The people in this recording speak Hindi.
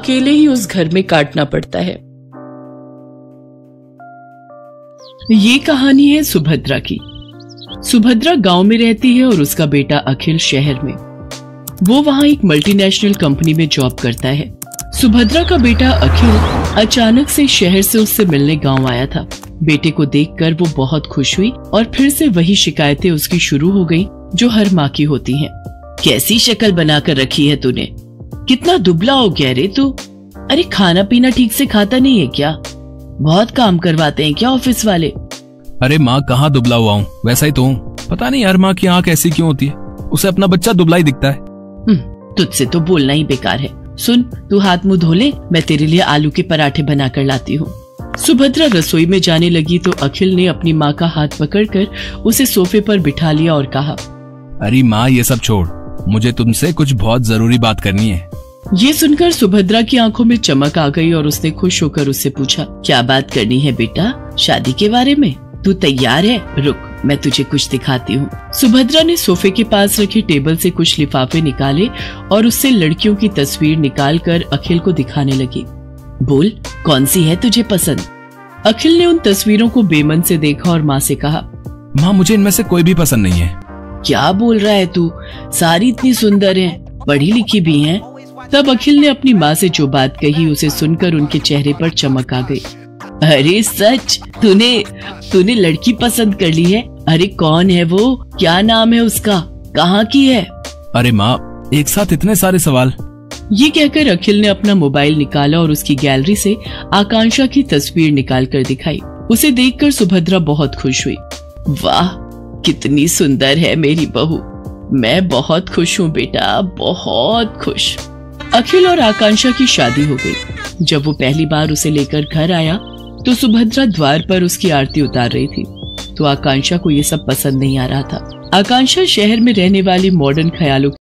अकेले ही उस घर में काटना पड़ता है। ये कहानी है सुभद्रा की। सुभद्रा गांव में रहती है और उसका बेटा अखिल शहर में। वो वहां एक मल्टीनेशनल कंपनी में जॉब करता है। सुभद्रा का बेटा अखिल अचानक से शहर से उससे मिलने गांव आया था। बेटे को देखकर वो बहुत खुश हुई और फिर से वही शिकायतें उसकी शुरू हो गई जो हर माँ की होती हैं। कैसी शक्ल बनाकर रखी है तूने, कितना दुबला हो गया रे तू। अरे खाना पीना ठीक से खाता नहीं है क्या? बहुत काम करवाते हैं क्या ऑफिस वाले? अरे माँ कहाँ दुबला हुआ हूँ, वैसा ही तो हूँ। पता नहीं यार माँ की आँख ऐसी क्यों होती है, उसे अपना बच्चा दुबला ही दिखता है। तुझसे तो बोलना ही बेकार है। सुन, तू हाथ मुंह धो ले, मैं तेरे लिए आलू के पराठे बनाकर लाती हूँ। सुभद्रा रसोई में जाने लगी तो अखिल ने अपनी माँ का हाथ पकड़कर उसे सोफे पर बिठा लिया और कहा, अरे माँ ये सब छोड़, मुझे तुमसे कुछ बहुत जरूरी बात करनी है। ये सुनकर सुभद्रा की आंखों में चमक आ गई और उसने खुश होकर उससे पूछा, क्या बात करनी है बेटा? शादी के बारे में? तू तैयार है? रुक, मैं तुझे कुछ दिखाती हूँ। सुभद्रा ने सोफे के पास रखे टेबल से कुछ लिफाफे निकाले और उससे लड़कियों की तस्वीर निकालकर अखिल को दिखाने लगी। बोल, कौन सी है तुझे पसंद? अखिल ने उन तस्वीरों को बेमन से देखा और माँ से कहा, माँ मुझे इनमें से कोई भी पसंद नहीं है। क्या बोल रहा है तू? सारी इतनी सुंदर हैं, पढ़ी लिखी भी हैं। तब अखिल ने अपनी माँ से जो बात कही उसे सुनकर उनके चेहरे पर चमक आ गई। अरे सच, तूने लड़की पसंद कर ली है? अरे कौन है वो? क्या नाम है उसका? कहाँ की है? अरे माँ एक साथ इतने सारे सवाल। ये कहकर अखिल ने अपना मोबाइल निकाला और उसकी गैलरी से आकांक्षा की तस्वीर निकाल कर दिखाई। उसे देखकर सुभद्रा बहुत खुश हुई। वाह, कितनी सुंदर है मेरी बहू। मैं बहुत खुश हूँ बेटा, बहुत खुश। अखिल और आकांक्षा की शादी हो गई। जब वो पहली बार उसे लेकर घर आया तो सुभद्रा द्वार पर उसकी आरती उतार रही थी, तो आकांक्षा को ये सब पसंद नहीं आ रहा था। आकांक्षा शहर में रहने वाली मॉडर्न ख्यालों